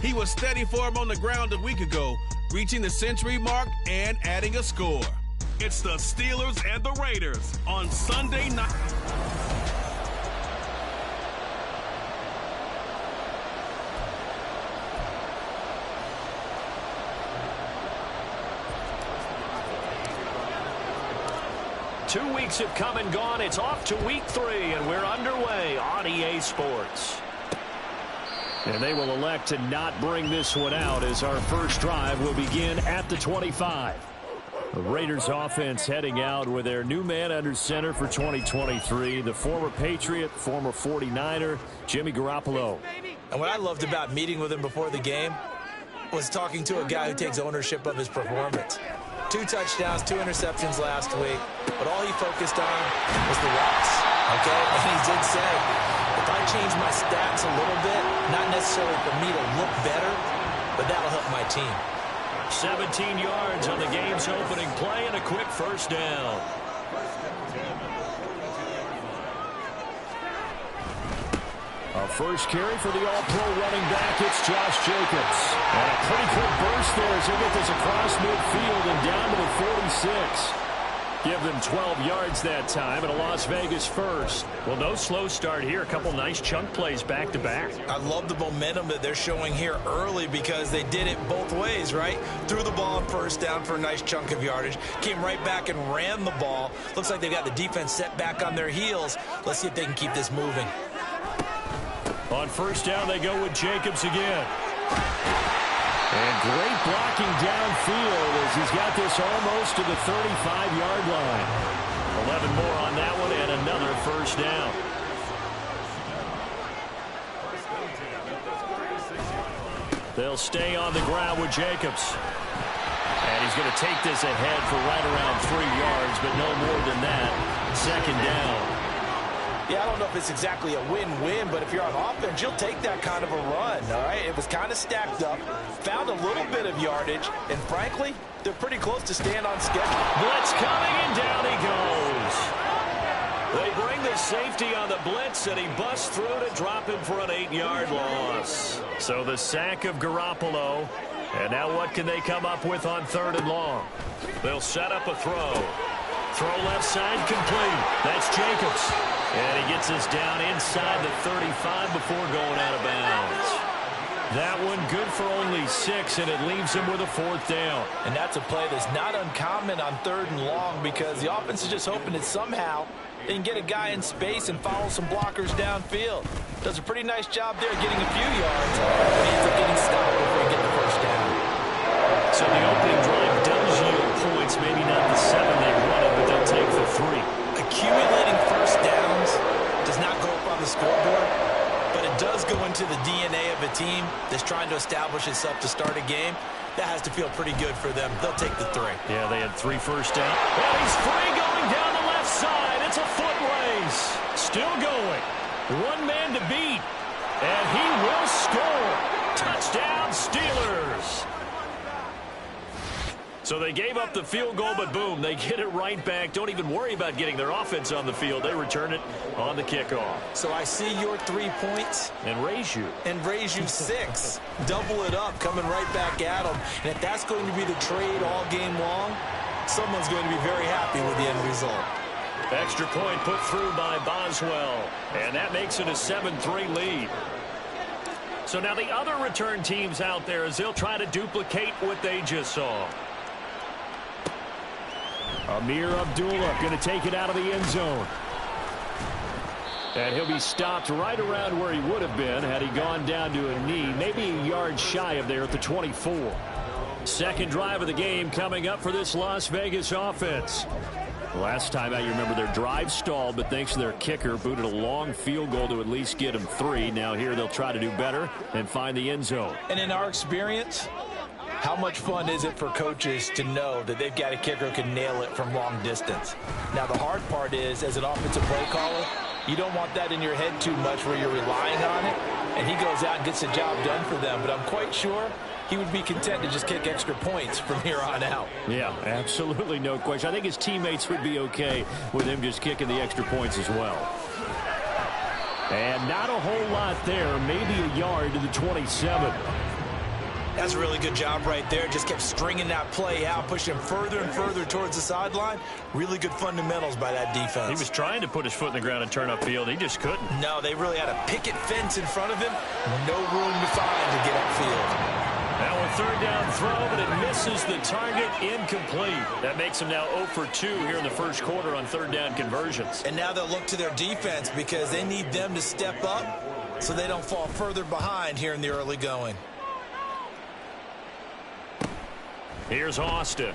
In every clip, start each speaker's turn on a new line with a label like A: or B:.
A: He was steady for him on the ground a week ago, reaching the century mark and adding a score. It's the Steelers and the Raiders on Sunday night.
B: Two weeks have come and gone. It's off to week 3, and we're underway on EA Sports. And they will elect to not bring this one out as our first drive will begin at the 25. The Raiders offense heading out with their new man under center for 2023, the former Patriot, former 49er, Jimmy Garoppolo.
C: And what I loved about meeting with him before the game was talking to a guy who takes ownership of his performance. 2 touchdowns, 2 interceptions last week, but all he focused on was the loss, okay? And he did say, if I change my stats a little bit, not necessarily for me to look better, but that'll help my team.
B: 17 yards on the game's opening play and a quick first down. A first carry for the all-pro running back, it's Josh Jacobs. And a pretty quick burst there as they get this across midfield and down to the 46. Give them 12 yards that time and a Las Vegas first. Well, no slow start here. A couple nice chunk plays back-to-back.
C: I love the momentum that they're showing here early because they did it both ways, right? Threw the ball on first down for a nice chunk of yardage. Came right back and ran the ball. Looks like they've got the defense set back on their heels. Let's see if they can keep this moving.
B: On first down, they go with Jacobs again. And great blocking downfield as he's got this almost to the 35-yard line. 11 more on that one and another first down. They'll stay on the ground with Jacobs. And he's going to take this ahead for right around 3 yards, but no more than that. Second down.
C: Yeah, I don't know if it's exactly a win-win, but if you're on offense, you'll take that kind of a run, all right? It was kind of stacked up, found a little bit of yardage, and frankly, they're pretty close to staying on schedule.
B: Blitz coming, and down he goes. They bring the safety on the blitz, and he busts through to drop him for an 8-yard loss. So the sack of Garoppolo, and now what can they come up with on 3rd and long? They'll set up a throw. Throw left side complete. That's Jacobs. And he gets us down inside the 35 before going out of bounds. That one good for only 6, and it leaves him with a 4th down.
C: And that's a play that's not uncommon on 3rd and long because the offense is just hoping that somehow they can get a guy in space and follow some blockers downfield. Does a pretty nice job there getting a few yards. But he ends up getting stopped before he gets the first down.
B: So the opening drive does yield points, maybe not the 7 they wanted, but they'll take the 3.
C: Accumulating first downs does not go up on the scoreboard, but it does go into the DNA of a team that's trying to establish itself to start a game. That has to feel pretty good for them. They'll take the 3.
B: Yeah, they had 3 first down. And he's free going down the left side. It's a foot race. Still going. One man to beat. And he will score. Touchdown, Steelers. So they gave up the field goal, but boom, they get it right back. Don't even worry about getting their offense on the field. They return it on the kickoff.
C: So I see your 3 points.
B: And raise you.
C: 6. Double it up, coming right back at them. And if that's going to be the trade all game long, someone's going to be very happy with the end result.
B: Extra point put through by Boswell. And that makes it a 7-3 lead. So now the other return teams out there as they'll try to duplicate what they just saw. Amir Abdullah going to take it out of the end zone. And he'll be stopped right around where he would have been had he gone down to a knee, maybe a yard shy of there at the 24. Second drive of the game coming up for this Las Vegas offense. Last time out, you remember their drive stalled, but thanks to their kicker, booted a long field goal to at least get them 3. Now here they'll try to do better and find the end zone.
C: And in our experience, how much fun is it for coaches to know that they've got a kicker who can nail it from long distance? Now, the hard part is, as an offensive play caller, you don't want that in your head too much where you're relying on it, and he goes out and gets the job done for them. But I'm quite sure he would be content to just kick extra points from here on out.
B: Yeah, absolutely no question. I think his teammates would be okay with him just kicking the extra points as well. And not a whole lot there, maybe a yard to the 27.
C: That's a really good job right there. Just kept stringing that play out, pushing him further and further towards the sideline. Really good fundamentals by that defense.
B: He was trying to put his foot in the ground and turn upfield. He just couldn't.
C: No, they really had a picket fence in front of him. No room to find to get upfield.
B: Now a third down throw, but it misses the target, incomplete. That makes him now 0 for 2 here in the first quarter on third down conversions.
C: And now they'll look to their defense because they need them to step up so they don't fall further behind here in the early going.
B: Here's Austin.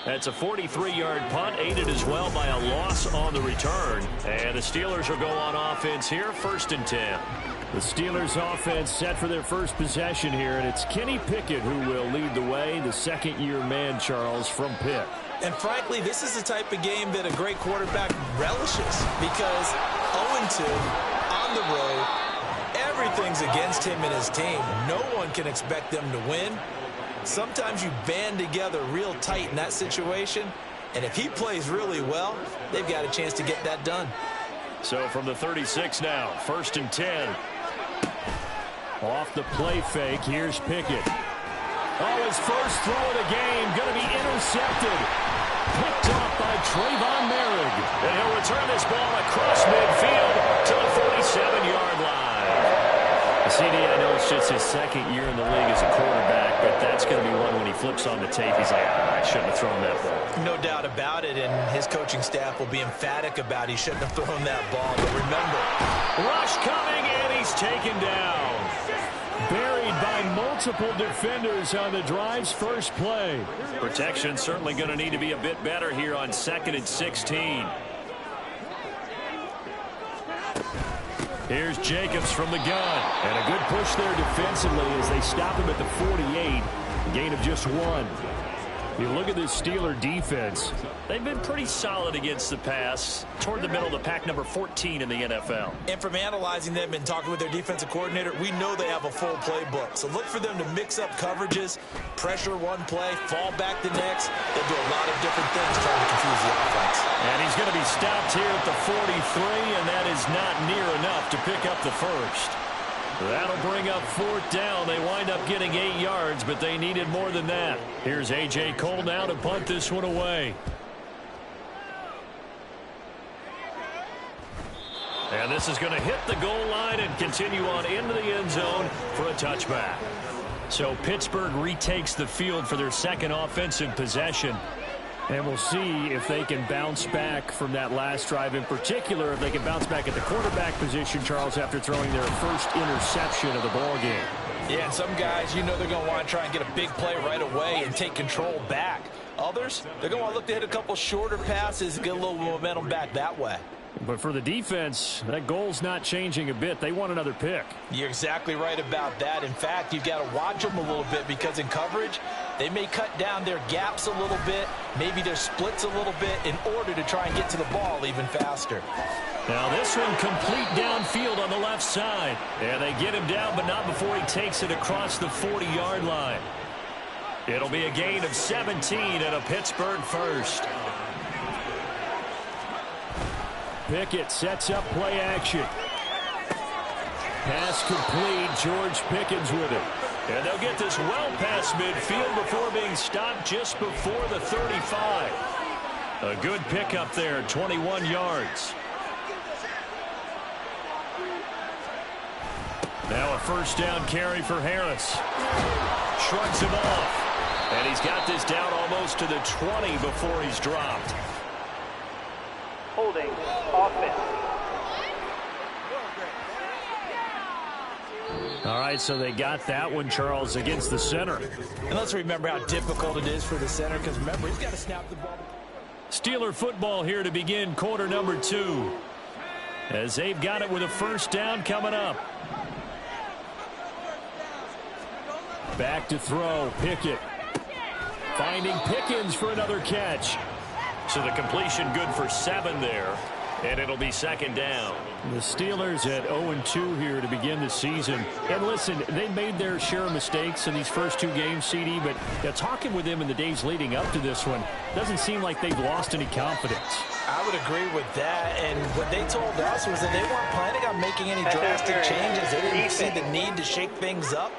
B: That's a 43-yard punt, aided as well by a loss on the return. And the Steelers will go on offense here, 1st and 10. The Steelers offense set for their first possession here, and it's Kenny Pickett who will lead the way, the second-year man, Charles, from Pitt.
C: And frankly, this is the type of game that a great quarterback relishes because 0-2 on the road, everything's against him and his team. No one can expect them to win. Sometimes you band together real tight in that situation, and if he plays really well, they've got a chance to get that done.
B: So from the 36 now, 1st and 10. Off the play fake, here's Pickett. Oh, his first throw of the game, going to be intercepted. Picked off by Trayvon Merrick. And he'll return this ball across midfield to the 47-yard line. CD, I know it's just his second year in the league as a quarterback, but that's going to be one when he flips on the tape. He's like, I shouldn't have thrown that ball.
C: No doubt about it, and his coaching staff will be emphatic about he shouldn't have thrown that ball. But remember,
B: rush coming, and he's taken down. Buried by multiple defenders on the drive's first play. Protection certainly going to need to be a bit better here on 2nd and 16. Here's Jacobs from the gun. And a good push there defensively as they stop him at the 48. A gain of just 1. You look at this Steeler defense. They've been pretty solid against the pass. Toward the middle of the pack, number 14 in the NFL.
C: And from analyzing them and talking with their defensive coordinator, we know they have a full playbook. So look for them to mix up coverages, pressure one play, fall back the next. They'll do a lot of different things trying to confuse the offense.
B: And he's going to be stopped here at the 43, and that is not near enough to pick up the first. That'll bring up 4th down. They wind up getting 8 yards, but they needed more than that. Here's A.J. Cole now to punt this one away. And this is going to hit the goal line and continue on into the end zone for a touchback. So Pittsburgh retakes the field for their second offensive possession. And we'll see if they can bounce back from that last drive, in particular if they can bounce back at the quarterback position, Charles, after throwing their first interception of the ball game.
C: Yeah, and some guys, you know they're going to want to try and get a big play right away and take control back. Others, they're going to want to look to hit a couple shorter passes and get a little momentum back that way.
B: But for the defense, that goal's not changing a bit. They want another pick.
C: You're exactly right about that. In fact, you've got to watch them a little bit because in coverage, they may cut down their gaps a little bit, maybe their splits a little bit in order to try and get to the ball even faster.
B: Now this one complete downfield on the left side. And they get him down, but not before he takes it across the 40-yard line. It'll be a gain of 17 and a Pittsburgh first. Pickett sets up play action. Pass complete. George Pickens with it. And they'll get this well past midfield before being stopped just before the 35. A good pickup there, 21 yards. Now a first down carry for Harris. Shrugs him off. And he's got this down almost to the 20 before he's dropped.
D: Holding offense.
B: All right, so they got that one, Charles, against the center.
C: And let's remember how difficult it is for the center because, remember, he's got to snap the ball.
B: Steeler football here to begin quarter number 2. As they've got it with a first down coming up. Back to throw, Pickett. Finding Pickens for another catch. So the completion good for 7 there. And it'll be second down.
D: The Steelers at 0-2 here to begin the season. And listen, they made their share of mistakes in these first two games, CD, but talking with them in the days leading up to this one, doesn't seem like they've lost any confidence.
C: I would agree with that, and what they told us was that they weren't planning on making any drastic changes. They didn't see the need to shake things up.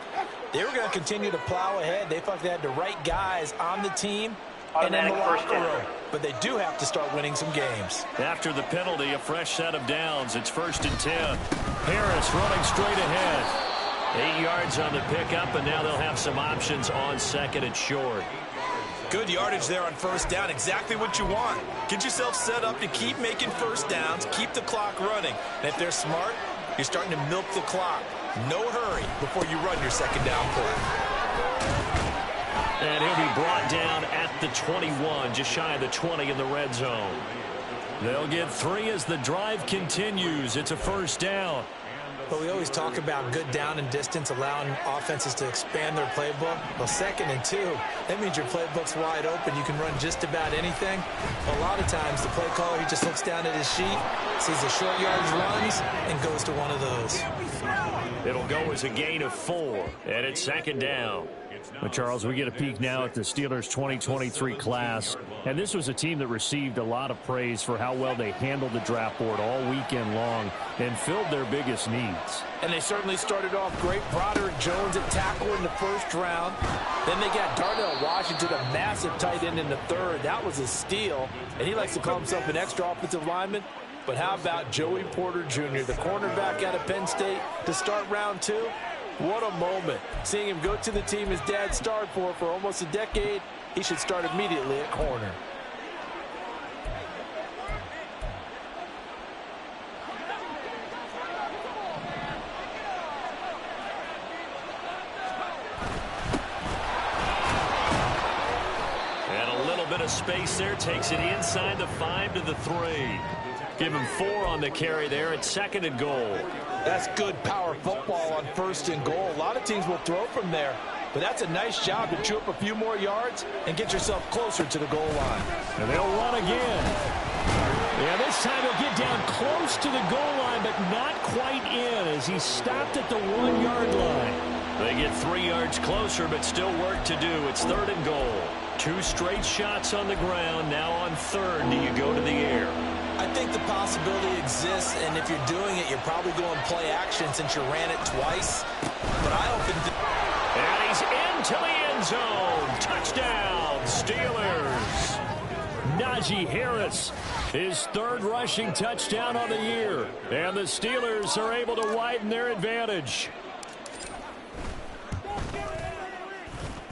C: They were going to continue to plow ahead. They felt they had the right guys on the team and in the locker room. But they do have to start winning some games.
B: After the penalty, a fresh set of downs. It's 1st and 10. Harris running straight ahead. 8 yards on the pickup, and now they'll have some options on 2nd and short.
C: Good yardage there on 1st down. Exactly what you want. Get yourself set up to keep making 1st downs, keep the clock running. And if they're smart, you're starting to milk the clock. No hurry before you run your 2nd down play.
B: And he'll be brought down at the 21, just shy of the 20 in the red zone. They'll get 3 as the drive continues. It's a 1st down.
C: But we always talk about good down and distance, allowing offenses to expand their playbook. Well, 2nd and 2, that means your playbook's wide open. You can run just about anything. A lot of times, the play caller, he just looks down at his sheet, sees the short yardage runs, and goes to one of those.
B: It'll go as a gain of 4, and it's 2nd down.
D: But Charles, we get a peek now at the Steelers 2023 class, and this was a team that received a lot of praise for how well they handled the draft board all weekend long and filled their biggest needs.
C: And they certainly started off great. Broderick Jones at tackle in the 1st round. Then they got Darnell Washington, a massive tight end in the 3rd. That was a steal, and he likes to call himself an extra offensive lineman. But how about Joey Porter Jr., the cornerback out of Penn State, to start round 2? What a moment. Seeing him go to the team his dad starred for almost a decade, he should start immediately at corner.
B: And a little bit of space there, takes it inside the 5 to the 3. Give him 4 on the carry there at 2nd and goal.
C: That's good power football on 1st and goal. A lot of teams will throw from there, but that's a nice job to chew up a few more yards and get yourself closer to the goal line.
D: And they'll run again. Yeah, this time he'll get down close to the goal line, but not quite in as he stopped at the 1-yard line.
B: They get 3 yards closer, but still work to do. It's 3rd and goal. 2 straight shots on the ground. Now on 3rd, do you go to the air?
C: I think the possibility exists, and if you're doing it, you're probably going play action since you ran it twice. But I often do.
B: And he's into the end zone. Touchdown, Steelers.
D: Najee Harris, his 3rd rushing touchdown on the year. And the Steelers are able to widen their advantage.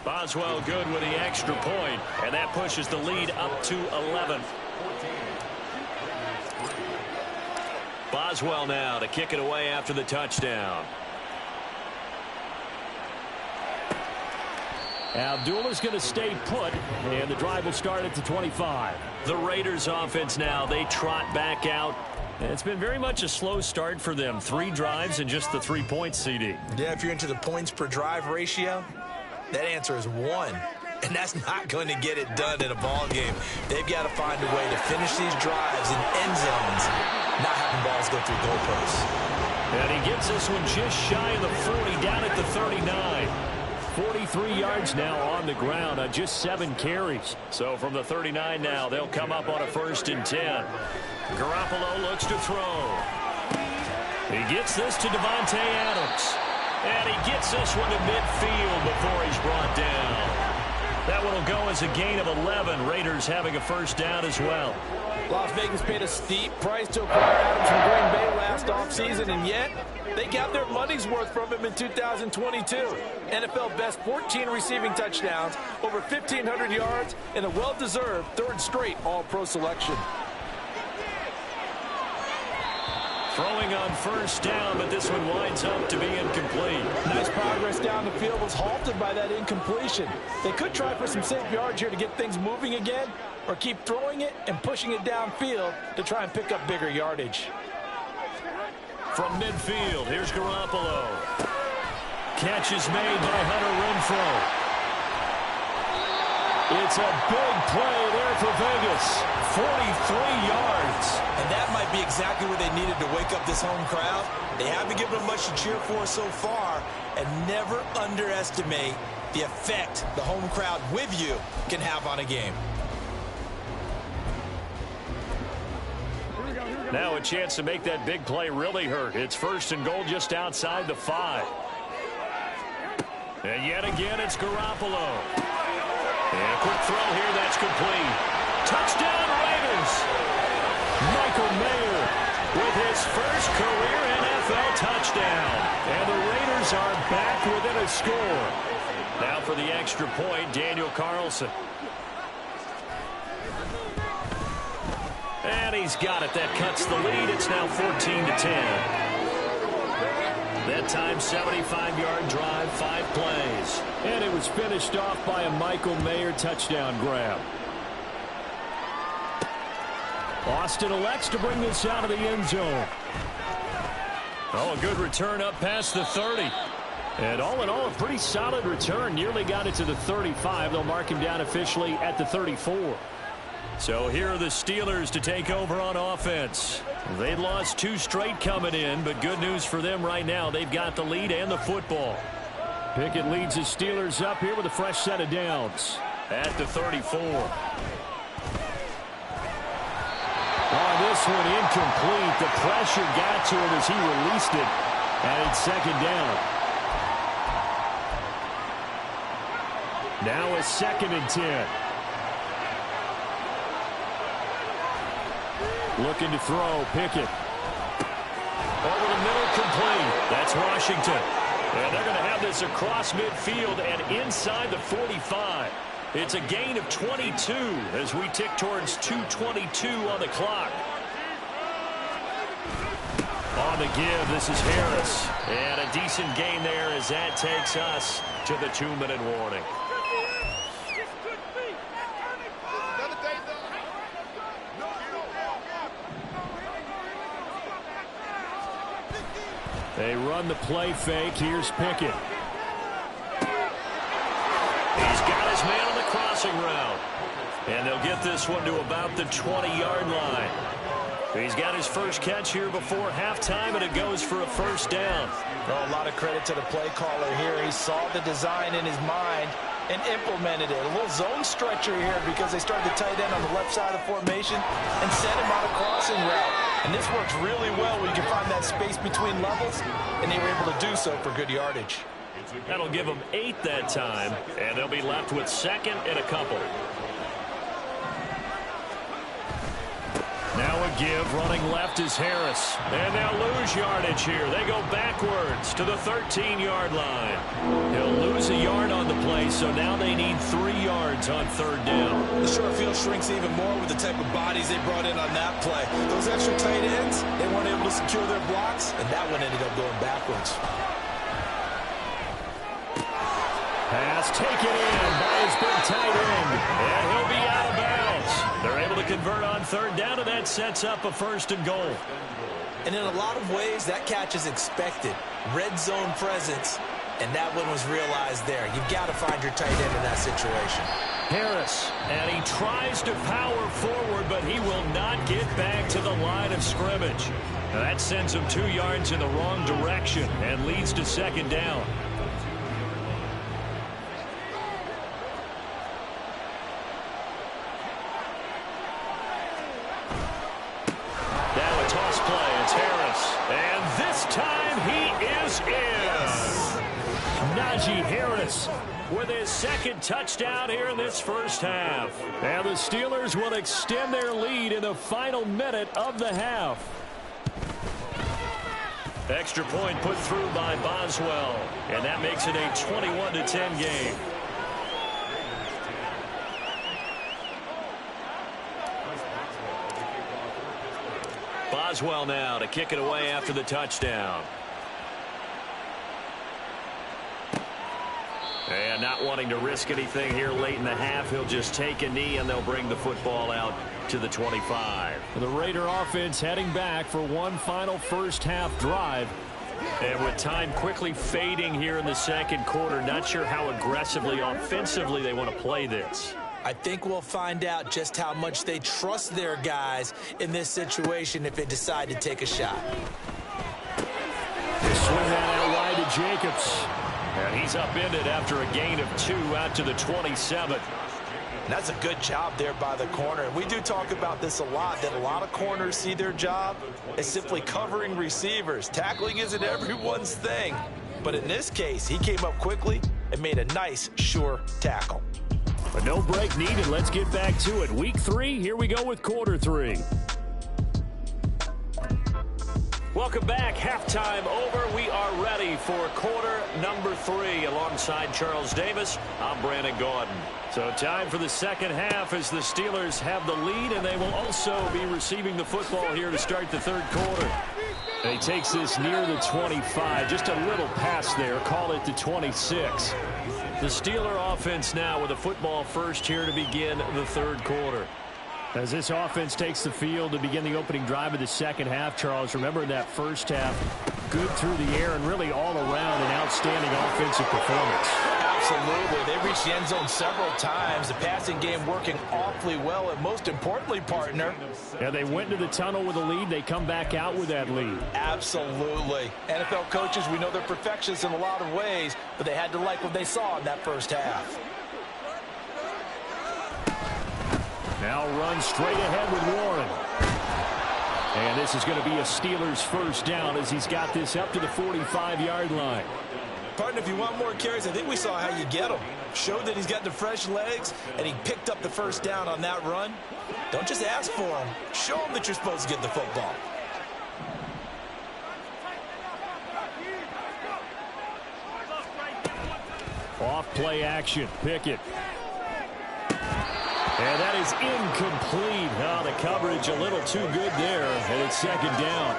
B: Boswell good with the extra point, and that pushes the lead up to 11. Boswell now to kick it away after the touchdown.
D: Abdullah's going to stay put, and the drive will start at the 25.
B: The Raiders offense now, they trot back out. It's been very much a slow start for them. 3 drives and just the 3 points, CD.
C: Yeah, if you're into the points per drive ratio, that answer is 1. And that's not going to get it done in a ball game. They've got to find a way to finish these drives in end zones, not having balls go through goalposts.
B: And he gets this one just shy of the 40, down at the 39.
D: 43 yards now on the ground on just 7 carries.
B: So from the 39 now, they'll come up on a 1st and 10. Garoppolo looks to throw. He gets this to Devontae Adams. And he gets this one to midfield before he's brought down. That one will go as a gain of 11. Raiders having a 1st down as well.
C: Las Vegas paid a steep price to acquire Adams from Green Bay last offseason, and yet they got their money's worth from him in 2022. NFL best 14 receiving touchdowns, over 1,500 yards, and a well-deserved 3rd straight All-Pro selection.
B: Throwing on 1st down, but this one winds up to be incomplete.
C: Nice progress down the field, was halted by that incompletion. They could try for some safe yards here to get things moving again, or keep throwing it and pushing it downfield to try and pick up bigger yardage.
B: From midfield, here's Garoppolo. Catch is made by Hunter Renfrow.
D: It's a big play there for Vegas. 43 yards.
C: And that might be exactly what they needed to wake up this home crowd. They haven't given them much to cheer for so far, and never underestimate the effect the home crowd with you can have on a game.
B: Now a chance to make that big play really hurt. It's 1st and goal just outside the 5. And yet again, it's Garoppolo. And a quick throw here, that's complete. Touchdown, Raiders! Michael Mayer with his first career NFL touchdown. And the Raiders are back within a score. Now for the extra point, Daniel Carlson. And he's got it. That cuts the lead. It's now 14-10. That time, 75-yard drive, 5 plays.
D: And it was finished off by a Michael Mayer touchdown grab. Austin elects to bring this out of the end zone. Oh, a good return up past the 30. And all in all, a pretty solid return. Nearly got it to the 35. They'll mark him down officially at the 34.
B: So here are the Steelers to take over on offense. They lost 2 straight coming in, but good news for them right now. They've got the lead and the football.
D: Pickett leads the Steelers up here with a fresh set of downs.
B: At the 34.
D: Oh, this one incomplete. The pressure got to him as he released it. And it's 2nd down. Now a 2nd and 10. Looking to throw, Pickett.
B: Over the middle, complete. That's Washington. And they're going to have this across midfield and inside the 45. It's a gain of 22 as we tick towards 2:22 on the clock. On the give, this is Harris. And a decent gain there as that takes us to the 2-minute warning.
D: They run the play fake. Here's Pickett.
B: He's got his man on the crossing route. And they'll get this one to about the 20-yard line. He's got his first catch here before halftime, and it goes for a 1st down.
C: Well, a lot of credit to the play caller here. He saw the design in his mind and implemented it. A little zone stretcher here because they started the tight end on the left side of the formation and sent him on a crossing route. And this works really well where you can find that space between levels, and they were able to do so for good yardage.
B: That'll give them 8 that time, and they'll be left with 2nd and a couple. Now a give, running left is Harris. And they'll lose yardage here. They go backwards to the 13-yard line. He'll lose a yard on the play, so now they need 3 yards on 3rd down.
C: The short field shrinks even more with the type of bodies they brought in on that play. Those extra tight ends, they weren't able to secure their blocks, and that one ended up going backwards.
B: Pass taken in by his big tight end. And he'll be out of bounds. They're able to convert on 3rd down, and that sets up a 1st and goal.
C: And in a lot of ways, that catch is expected. Red zone presence, and that one was realized there. You've got to find your tight end in that situation.
B: Harris, and he tries to power forward, but he will not get back to the line of scrimmage. Now that sends him 2 yards in the wrong direction and leads to 2nd down. Now a toss play. It's Harris. And this time he is in.
D: Najee Harris
B: with his 2nd touchdown here in this 1st half.
D: And the Steelers will extend their lead in the final minute of the half.
B: Extra point put through by Boswell. And that makes it a 21-10 game. Boswell now to kick it away after the touchdown. And not wanting to risk anything here late in the half, he'll just take a knee and they'll bring the football out to the 25.
D: The Raider offense heading back for one final 1st half drive.
B: And with time quickly fading here in the 2nd quarter, not sure how aggressively, offensively they want to play this.
C: I think we'll find out just how much they trust their guys in this situation if they decide to take a shot.
D: They swing that out wide to Jacobs. And he's upended after a gain of 2 out to the 27.
C: And that's a good job there by the corner. And we do talk about this a lot, that a lot of corners see their job as simply covering receivers. Tackling isn't everyone's thing. But in this case, he came up quickly and made a nice, sure tackle.
D: But no break needed. Let's get back to it. Week 3, here we go with quarter 3.
B: Welcome back. Halftime over. We are ready for quarter number 3. Alongside Charles Davis, I'm Brandon Gaudin.
D: So time for the second half as the Steelers have the lead, and they will also be receiving the football here to start the third quarter. And he takes this near the 25. Just a little pass there. Call it the 26. The Steeler offense now with a football first here to begin the third quarter. As this offense takes the field to begin the opening drive of the second half, Charles, remember in that first half, good through the air and really all around an outstanding offensive performance.
C: Absolutely. They reached the end zone several times. The passing game working awfully well, and most importantly, partner.
D: Yeah, they went into the tunnel with a lead. They come back out with that lead.
C: Absolutely. NFL coaches, we know they're perfectionists in a lot of ways, but they had to like what they saw in that first half.
D: Now run straight ahead with Warren. And this is going to be a Steelers first down as he's got this up to the 45-yard line.
C: Partner, if you want more carries, I think we saw how you get him. Showed that he's got the fresh legs, and he picked up the first down on that run. Don't just ask for him. Show him that you're supposed to get the football.
D: Off play action. Pickett. And that is incomplete. Oh, the coverage a little too good there, and it's second down.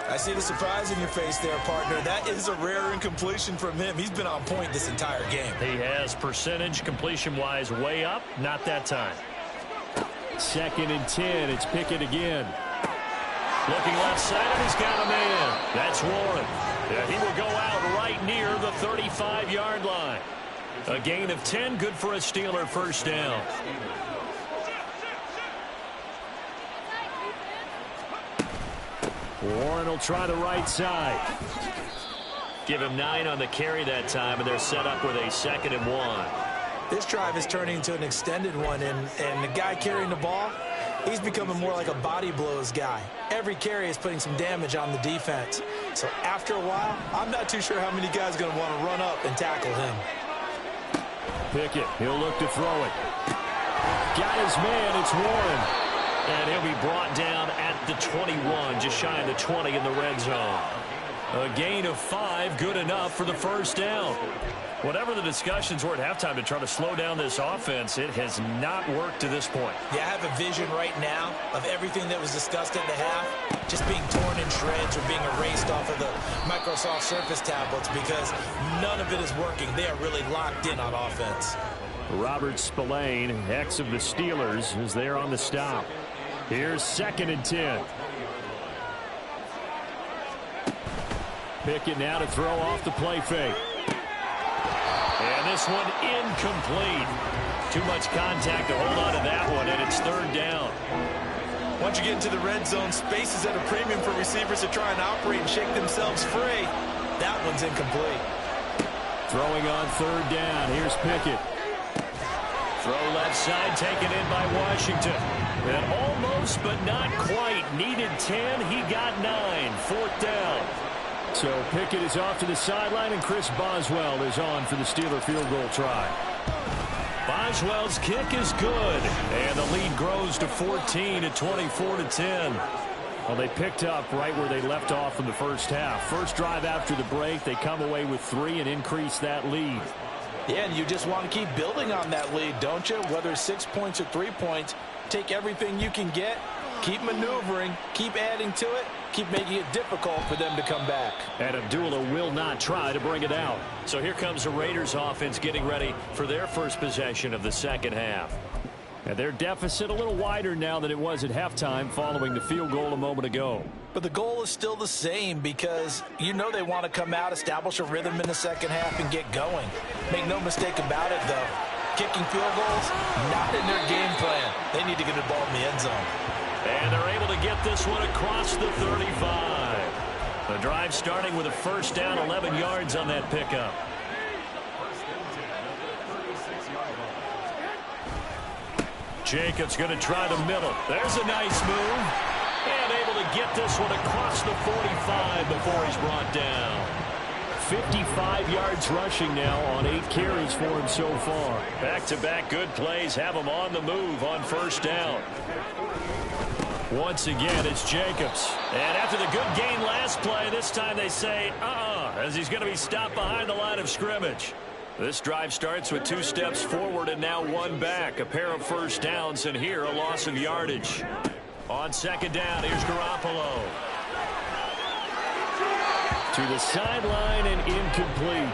C: I see the surprise in your face there, partner. That is a rare incompletion from him. He's been on point this entire game.
D: He has percentage completion-wise way up. Not that time. 2nd and 10. It's Pickett again. Looking left side, and he's got a man. That's Warren. Yeah, he will go out right near the 35-yard line. A gain of 10, good for a Steeler first down. Warren will try the right side. Give him 9 on the carry that time, and they're set up with a 2nd and 1.
C: This drive is turning into an extended one, and the guy carrying the ball, he's becoming more like a body blows guy. Every carry is putting some damage on the defense. So after a while, I'm not too sure how many guys are going to want to run up and tackle him.
D: Pickett, he'll look to throw it. Got his man, it's Warren. And he'll be brought down at the 21, just shy of the 20 in the red zone. A gain of 5, good enough for the first down. Whatever the discussions were at halftime to try to slow down this offense, it has not worked to this point.
C: Yeah, I have a vision right now of everything that was discussed at the half just being torn in shreds or being erased off of the Microsoft Surface tablets because none of it is working. They are really locked in on offense.
D: Robert Spillane, ex of the Steelers, is there on the stop. Here's 2nd and 10. Pickett now to throw off the play fake. And this one incomplete. Too much contact to hold on to that one, and it's 3rd down.
C: Once you get into the red zone, space is at a premium for receivers to try and operate and shake themselves free. That one's incomplete.
D: Throwing on 3rd down. Here's Pickett. Throw left side, taken in by Washington. And almost, but not quite. Needed 10, he got 9. 4th down. So Pickett is off to the sideline, and Chris Boswell is on for the Steeler field goal try. Boswell's kick is good, and the lead grows to 14 at 24-10. Well, they picked up right where they left off in the first half. First drive after the break, they come away with 3 and increase that lead.
C: Yeah, and you just want to keep building on that lead, don't you? Whether it's 6 points or 3 points, take everything you can get, keep maneuvering, keep adding to it, keep making it difficult for them to come back.
D: And Abdullah will not try to bring it out. So here comes the Raiders offense getting ready for their first possession of the second half. And their deficit a little wider now than it was at halftime following the field goal a moment ago.
C: But the goal is still the same because you know they want to come out, establish a rhythm in the second half, and get going. Make no mistake about it, though. kicking field goals, not in their game plan. They need to get the ball in the end zone.
B: And they're able to get this one across the 35. The drive starting with a first down, 11 yards on that pickup. Jacobs going to try the middle. There's a nice move. And able to get this one across the 45 before he's brought down.
D: 55 yards rushing now on 8 carries for him so far.
B: Back-to-back good plays have him on the move on first down. Once again, it's Jacobs. And after the good gain last play, this time they say, as he's going to be stopped behind the line of scrimmage. This drive starts with 2 steps forward and now 1 back. A pair of first downs, and here a loss of yardage. On second down, here's Garoppolo.
D: To the sideline and incomplete.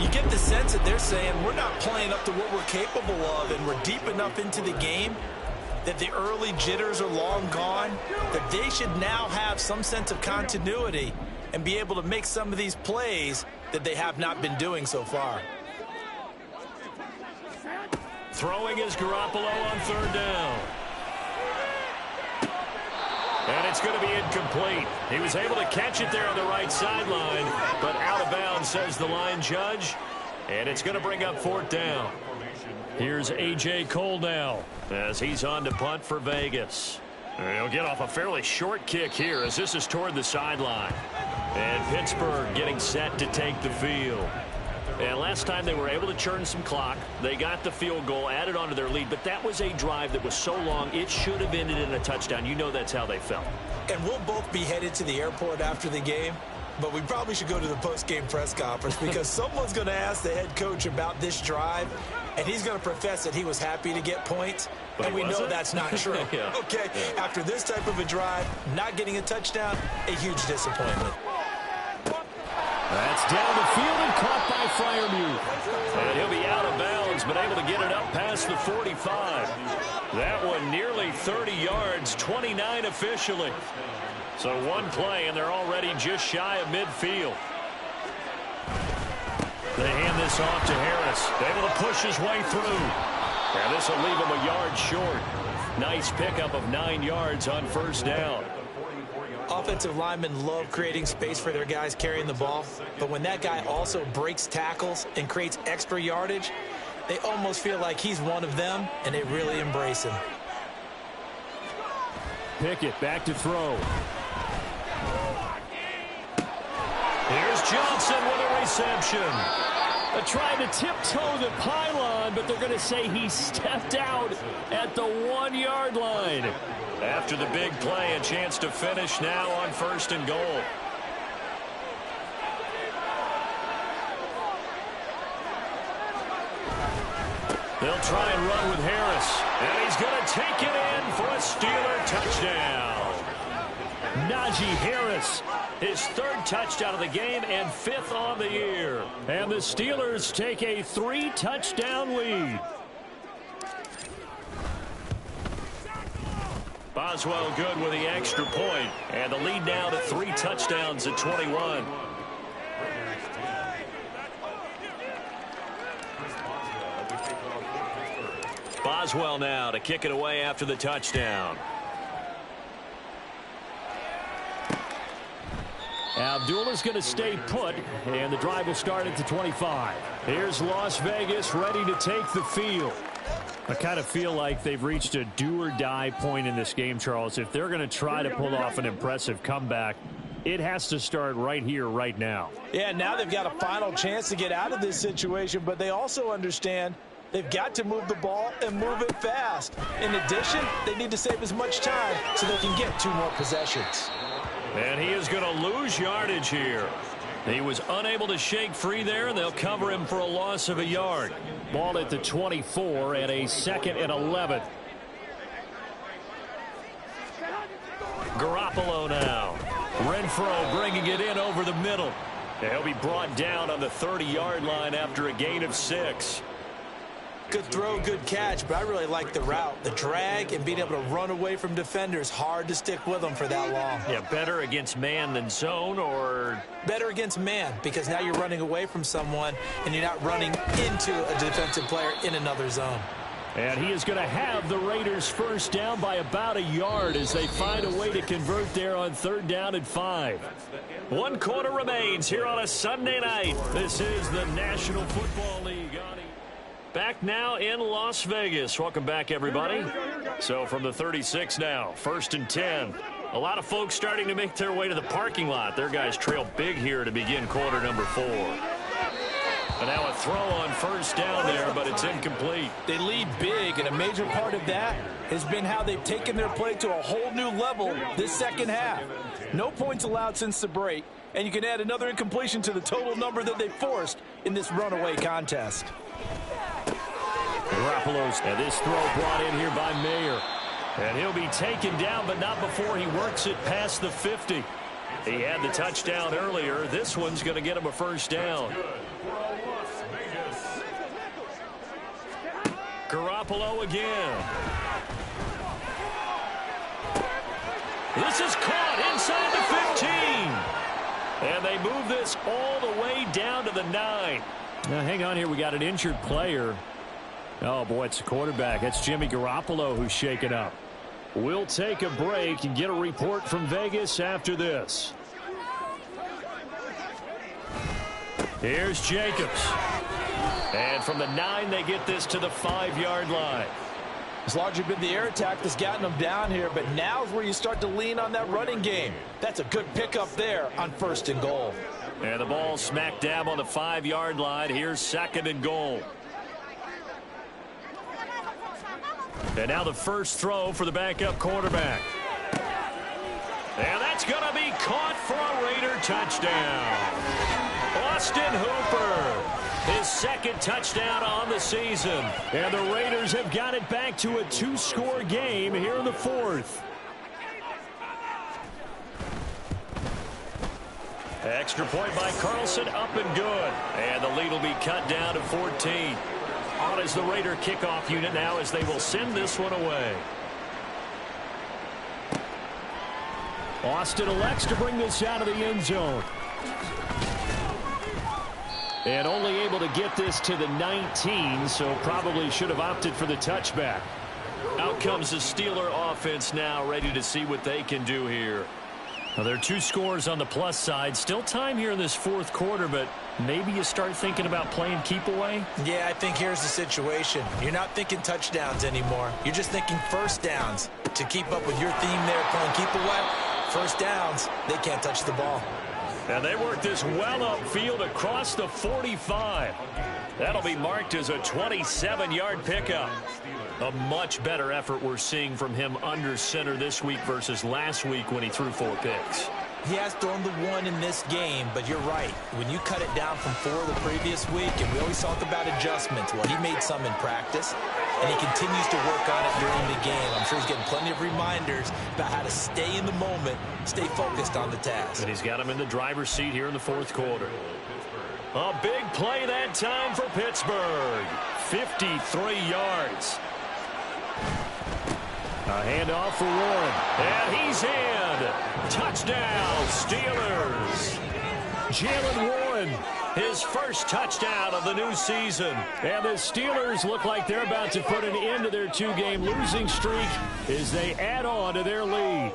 C: You get the sense that they're saying we're not playing up to what we're capable of, and we're deep enough into the game that the early jitters are long gone, that they should now have some sense of continuity and be able to make some of these plays that they have not been doing so far.
B: Throwing is Garoppolo on third down. And it's going to be incomplete. He was able to catch it there on the right sideline, but out of bounds, says the line judge. And it's going to bring up fourth down.
D: Here's A.J. Cole now,
B: as he's on to punt for Vegas. He'll get off a fairly short kick here as this is toward the sideline. And Pittsburgh getting set to take the field. And last time they were able to churn some clock. They got the field goal, added onto their lead, but that was a drive that was so long it should have ended in a touchdown. You know that's how they felt.
C: And we'll both be headed to the airport after the game, but we probably should go to the post-game press conference because someone's going to ask the head coach about this drive, and he's going to profess that he was happy to get points,
B: but
C: and we know that's not true.
B: Yeah.
C: Okay, yeah. After this type of a drive, not getting a touchdown, a huge disappointment.
D: That's down the field and caught by Freiermuth.
B: And he'll be out of bounds, but able to get it up past the 45. That one nearly 30 yards, 29 officially. So one play, and they're already just shy of midfield. They hand this off to Harris. Able to push his way through. And this will leave him a yard short. Nice pickup of 9 yards on first down.
C: Offensive linemen love creating space for their guys carrying the ball, but when that guy also breaks tackles and creates extra yardage, they almost feel like he's one of them, and they really embrace him.
D: Pickett back to throw.
B: Here's Johnson with a reception.
D: Trying to tiptoe the pylon, but they're going to say he stepped out at the 1-yard line.
B: After the big play, a chance to finish now on first and goal. They'll try and run with Harris. And he's going to take it in for a Steeler touchdown.
D: Najee Harris,
B: his 3rd touchdown of the game and 5th on the year.
D: And the Steelers take a 3-touchdown lead.
B: Boswell good with the extra point. And the lead now to 3 touchdowns at 21. Boswell now to kick it away after the touchdown.
D: Abdullah's going to stay put, and the drive will start at the 25. Here's Las Vegas ready to take the field. I kind of feel like they've reached a do-or-die point in this game, Charles. If they're going to try to pull off an impressive comeback, it has to start right here, right now.
C: Yeah, now they've got a final chance to get out of this situation, but they also understand they've got to move the ball and move it fast. In addition, they need to save as much time so they can get 2 more possessions.
B: And he is going to lose yardage here. He was unable to shake free there, and they'll cover him for a loss of a yard.
D: Ball at the 24 and a 2nd and 11.
B: Garoppolo now. Renfro bringing it in over the middle. And he'll be brought down on the 30-yard line after a gain of 6.
C: Good throw, good catch, but I really like the route. The drag and being able to run away from defenders, hard to stick with them for that long.
B: Yeah, better against man than zone, or?
C: Better against man, because now you're running away from someone and you're not running into a defensive player in another zone.
D: And he is going to have the Raiders first down by about a yard as they find a way to convert there on 3rd down and 5.
B: 1 quarter remains here on a Sunday night. This is the National Football League. Back now in Las Vegas. Welcome back, everybody. So from the 36 now, 1st and 10. A lot of folks starting to make their way to the parking lot. Their guys trail big here to begin quarter number 4. And now a throw on 1st down there, but it's incomplete.
C: They lead big, and a major part of that has been how they've taken their play to a whole new level this second half. No points allowed since the break, and you can add another incompletion to the total number that they forced in this runaway contest.
D: Garoppolo's, and this throw brought in here by Mayer. And he'll be taken down, but not before he works it past the 50. He had the touchdown earlier. This one's going to get him a 1st down. Garoppolo again. This is caught inside the 15. And they move this all the way down to the 9. Now, hang on here. We got an injured player. Oh, boy, it's the quarterback. That's Jimmy Garoppolo who's shaken up. We'll take a break and get a report from Vegas after this. Here's Jacobs. And from the 9, they get this to the 5-yard line.
C: It's largely been the air attack that's gotten them down here, but now's where you start to lean on that running game. That's a good pickup there on 1st and goal.
D: And the ball smack dab on the 5-yard line. Here's 2nd and goal. And now the first throw for the backup quarterback. And that's going to be caught for a Raider touchdown. Austin Hooper, his 2nd touchdown on the season. And the Raiders have got it back to a 2-score game here in the 4th. Extra point by Carlson, up and good. And the lead will be cut down to 14. On is the Raider kickoff unit now as they will send this one away. Austin elects to bring this out of the end zone. And only able to get this to the 19, so probably should have opted for the touchback. Out comes the Steeler offense now, ready to see what they can do here. Now, there are 2 scores on the plus side. Still time here in this 4th quarter, but maybe you start thinking about playing keep away?
C: Yeah, I think here's the situation. You're not thinking touchdowns anymore. You're just thinking 1st downs. To keep up with your theme there, playing keep away, 1st downs, they can't touch the ball.
D: And they work this well upfield across the 45. That'll be marked as a 27-yard pickup. A much better effort we're seeing from him under center this week versus last week when he threw 4 picks.
C: He has thrown the 1 in this game, but you're right. When you cut it down from 4 the previous week, and we always talk about adjustments, well, he made some in practice, and he continues to work on it during the game. I'm sure he's getting plenty of reminders about how to stay in the moment, stay focused on the task.
D: And he's got him in the driver's seat here in the 4th quarter. A big play that time for Pittsburgh. 53 yards. A handoff for Warren. And he's in. Touchdown, Steelers. Jaylen Warren, his first touchdown of the new season. And the Steelers look like they're about to put an end to their 2-game losing streak as they add on to their lead.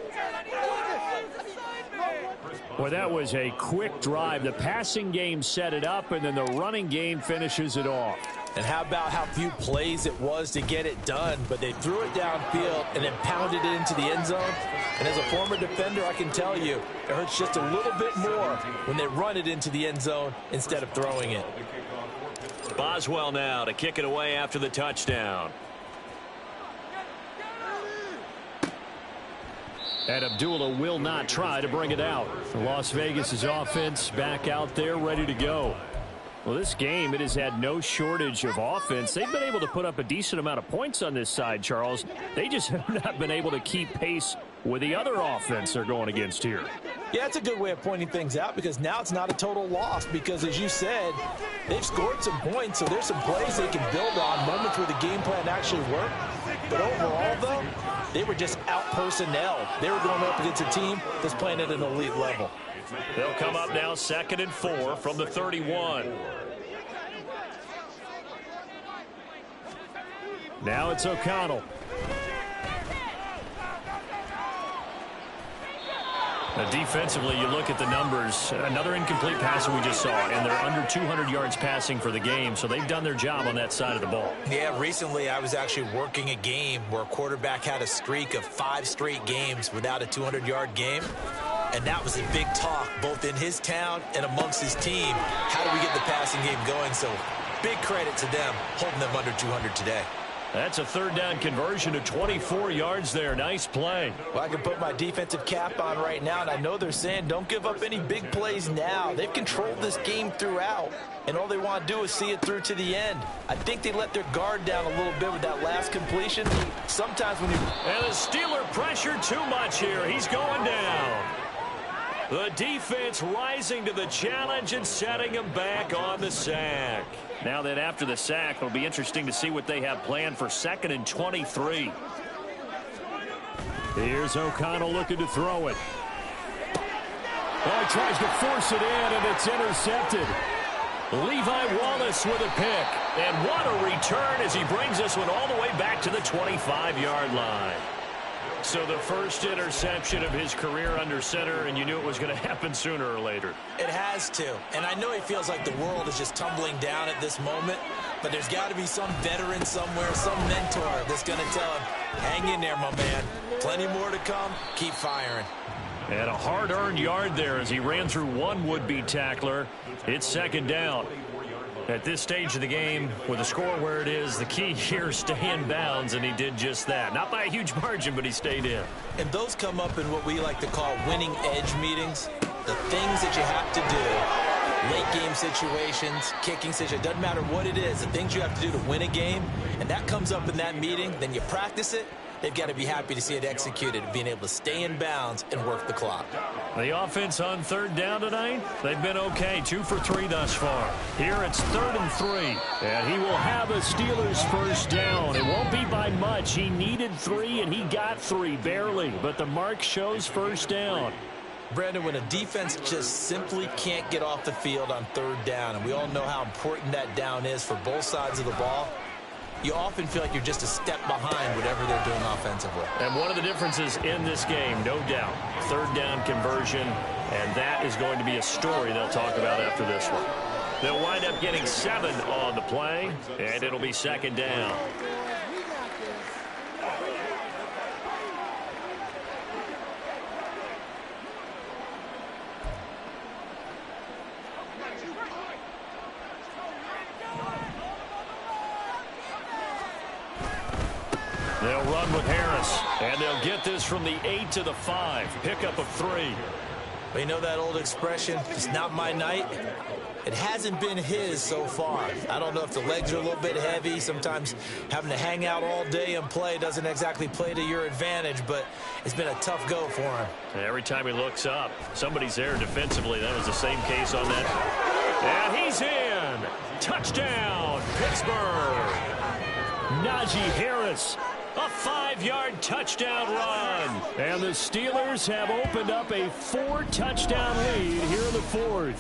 D: Well, that was a quick drive. The passing game set it up, and then the running game finishes it off.
C: And how about how few plays it was to get it done, but they threw it downfield and then pounded it into the end zone. And as a former defender, I can tell you, it hurts just a little bit more when they run it into the end zone instead of throwing it.
B: Boswell now to kick it away after the touchdown.
D: And Abdullah will not try to bring it out. Las Vegas' offense back out there ready to go. Well, this game, it has had no shortage of offense. They've been able to put up a decent amount of points on this side, Charles. They just have not been able to keep pace with the other offense they're going against here.
C: Yeah, it's a good way of pointing things out because now it's not a total loss because, as you said, they've scored some points, so there's some plays they can build on, moments where the game plan actually worked. But overall, though, they were just out-personnel. They were going up against a team that's playing at an elite level.
B: They'll come up now 2nd and 4 from the 31.
D: Now it's O'Connell.
B: Now defensively, you look at the numbers. Another incomplete pass that we just saw, and they're under 200 yards passing for the game, so they've done their job on that side of the ball.
C: Yeah, recently I was actually working a game where a quarterback had a streak of 5 straight games without a 200-yard game, and that was a big talk both in his town and amongst his team. How do we get the passing game going? So big credit to them holding them under 200 today.
B: That's a 3rd down conversion of 24 yards there. Nice play.
C: Well, I can put my defensive cap on right now, and I know they're saying don't give up any big plays now. They've controlled this game throughout, and all they want to do is see it through to the end. I think they let their guard down a little bit with that last completion. Sometimes when you...
B: And the Steeler pressure too much here. He's going down. The defense rising to the challenge and setting him back on the sack. Now then, after the sack, it'll be interesting to see what they have planned for 2nd and 23.
D: Here's O'Connell looking to throw it. Oh, he tries to force it in, and it's intercepted.
B: Levi Wallace with a pick. And what a return as he brings this one all the way back to the 25-yard line. So the first interception of his career under center, and you knew it was going to happen sooner or later.
C: It has to. And I know he feels like the world is just tumbling down at this moment, but there's got to be some veteran somewhere, some mentor that's going to tell him, hang in there, my man. Plenty more to come. Keep firing.
B: And a hard-earned yard there as he ran through one would-be tackler. It's 2nd down. At this stage of the game, with the score where it is, the key here is stay in bounds, and he did just that. Not by a huge margin, but he stayed in.
C: And those come up in what we like to call winning edge meetings. The things that you have to do, late game situations, kicking situations, doesn't matter what it is, the things you have to do to win a game, and that comes up in that meeting, then you practice it. They've got to be happy to see it executed, being able to stay in bounds and work the clock.
B: The offense on 3rd down tonight, they've been okay. 2 for 3 thus far. Here it's 3rd and 3.
D: And he will have a Steelers 1st down. It won't be by much. He needed 3, and he got 3, barely. But the mark shows 1st down.
C: Brandon, when a defense just simply can't get off the field on 3rd down, and we all know how important that down is for both sides of the ball, you often feel like you're just a step behind whatever they're doing offensively.
B: And one of the differences in this game, no doubt, 3rd down conversion, and that is going to be a story they'll talk about after this one. They'll wind up getting 7 on the play, and it'll be 2nd down. They'll run with Harris, and they'll get this from the 8 to the 5. Pickup of 3.
C: Well, you know that old expression, it's not my night? It hasn't been his so far. I don't know if the legs are a little bit heavy. Sometimes having to hang out all day and play doesn't exactly play to your advantage, but it's been a tough go for him.
B: And every time he looks up, somebody's there defensively. That was the same case on that. And he's in. Touchdown, Pittsburgh.
D: Najee Harris.
B: A 5-yard touchdown run.
D: And the Steelers have opened up a 4-touchdown lead here in the 4th.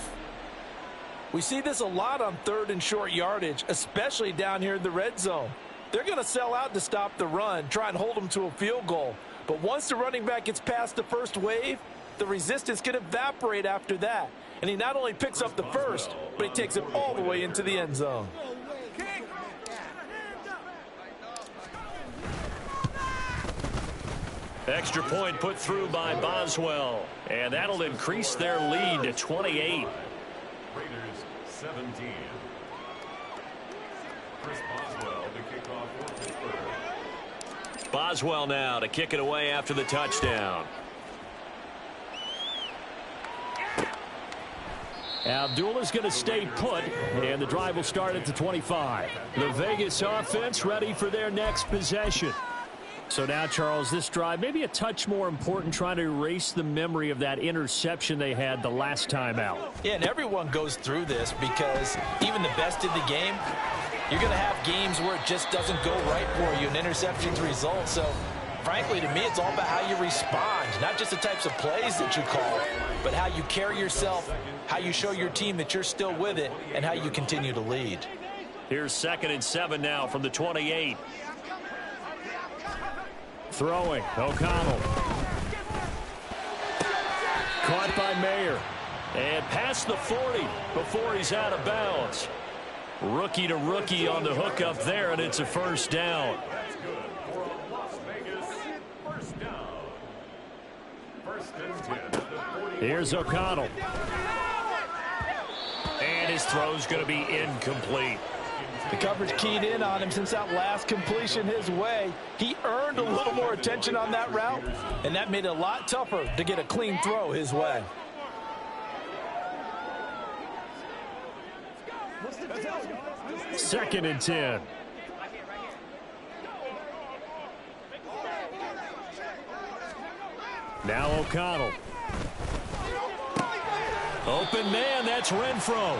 C: We see this a lot on 3rd and short yardage, especially down here in the red zone. They're going to sell out to stop the run, try and hold them to a field goal. But once the running back gets past the first wave, the resistance can evaporate after that. And he not only picks up the first, but he takes it all the way into the end zone.
B: Extra point put through by Boswell. And that'll increase their lead to 28.
E: Raiders 17. Chris Boswell to kick off for Pittsburgh.
B: Boswell now to kick it away after the touchdown.
D: Abdullah's going to stay put, and the drive will start at the 25. The Vegas offense ready for their next possession. So now, Charles, this drive maybe a touch more important, trying to erase the memory of that interception they had the last time out.
C: Yeah, and everyone goes through this because even the best in the game, you're going to have games where it just doesn't go right for you, and interceptions result. So, frankly, to me, it's all about how you respond, not just the types of plays that you call, but how you carry yourself, how you show your team that you're still with it, and how you continue to lead.
D: Here's 2nd and 7 now from the 28. Throwing, O'Connell. Caught by Mayer. And past the 40 before he's out of bounds. Rookie to rookie on the hook up there, and it's a first down.
E: That's good for Las Vegas. First down. 1st and 10 at the 40.
D: Here's O'Connell. And his throw's going to be incomplete.
C: The coverage keyed in on him since that last completion his way. He earned a little more attention on that route, and that made it a lot tougher to get a clean throw his way.
D: Second and 10. Now O'Connell. Open man, that's Renfro.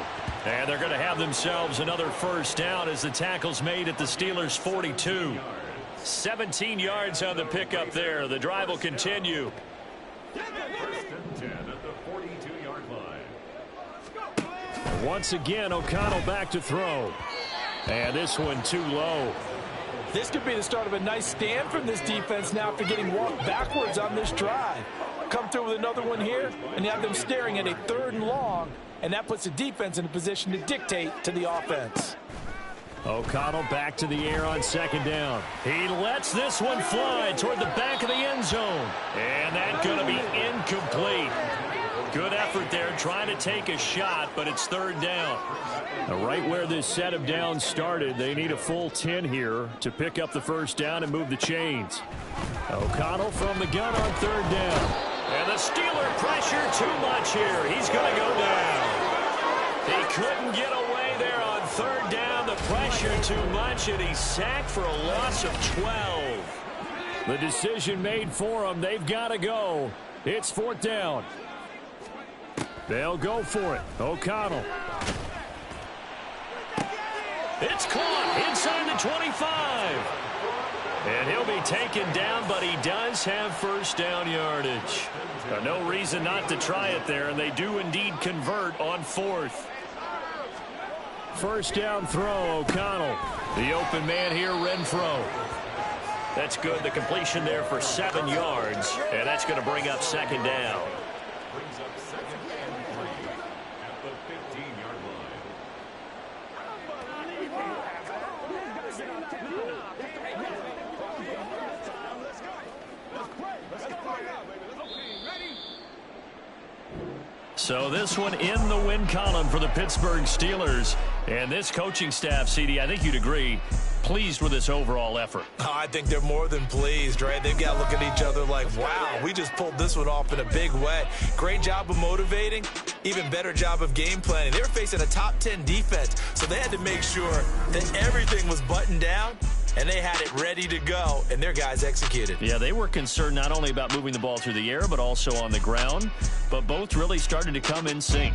D: And they're going to have themselves another first down as the tackle's made at the Steelers' 42. 17 yards on the pickup there. The drive will continue.
E: 1st and 10 at the 42-yard line.
D: Once again, O'Connell back to throw. And this one too low.
C: This could be the start of a nice stand from this defense now after getting walked backwards on this drive. Come through with another one here, and you have them staring at a 3rd and long, and that puts the defense in a position to dictate to the offense.
D: O'Connell back to the air on 2nd down. He lets this one fly toward the back of the end zone. And that's going to be incomplete. Good effort there, trying to take a shot, but it's 3rd down. Now, right where this set of downs started, they need a full 10 here to pick up the first down and move the chains. O'Connell from the gun on 3rd down. And the Steeler pressure too much here. He's going to go down. He couldn't get away there on 3rd down. The pressure too much, and he's sacked for a loss of 12. The decision made for him. They've got to go. It's 4th down. They'll go for it. O'Connell. It's caught inside the 25. And he'll be taken down, but he does have first down yardage. No reason not to try it there, and they do indeed convert on 4th. First down throw, O'Connell. The open man here, Renfro. That's good. The completion there for 7 yards, and that's going to bring up 2nd down.
E: Brings up 2nd and 3 at the 15-yard line.
D: So this one in the win column for the Pittsburgh Steelers. And this coaching staff, CD, I think you'd agree, pleased with this overall effort.
C: Oh, I think they're more than pleased, right? They've got to look at each other like, wow, we just pulled this one off in a big way. Great job of motivating, even better job of game planning. They were facing a top 10 defense, so they had to make sure that everything was buttoned down, and they had it ready to go, and their guys executed.
D: Yeah, they were concerned not only about moving the ball through the air, but also on the ground, but both really started to come in sync.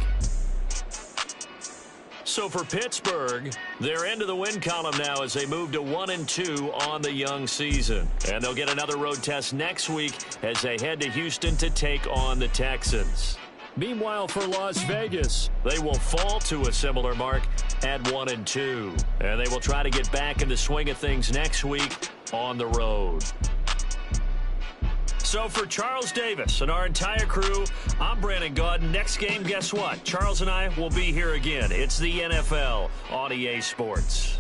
D: So for Pittsburgh, they're into the win column now as they move to 1-2 on the young season. And they'll get another road test next week as they head to Houston to take on the Texans. Meanwhile, for Las Vegas, they will fall to a similar mark at 1-2. And they will try to get back in the swing of things next week on the road. So for Charles Davis and our entire crew, I'm Brandon Gaudin. Next game, guess what? Charles and I will be here again. It's the NFL on EA Sports.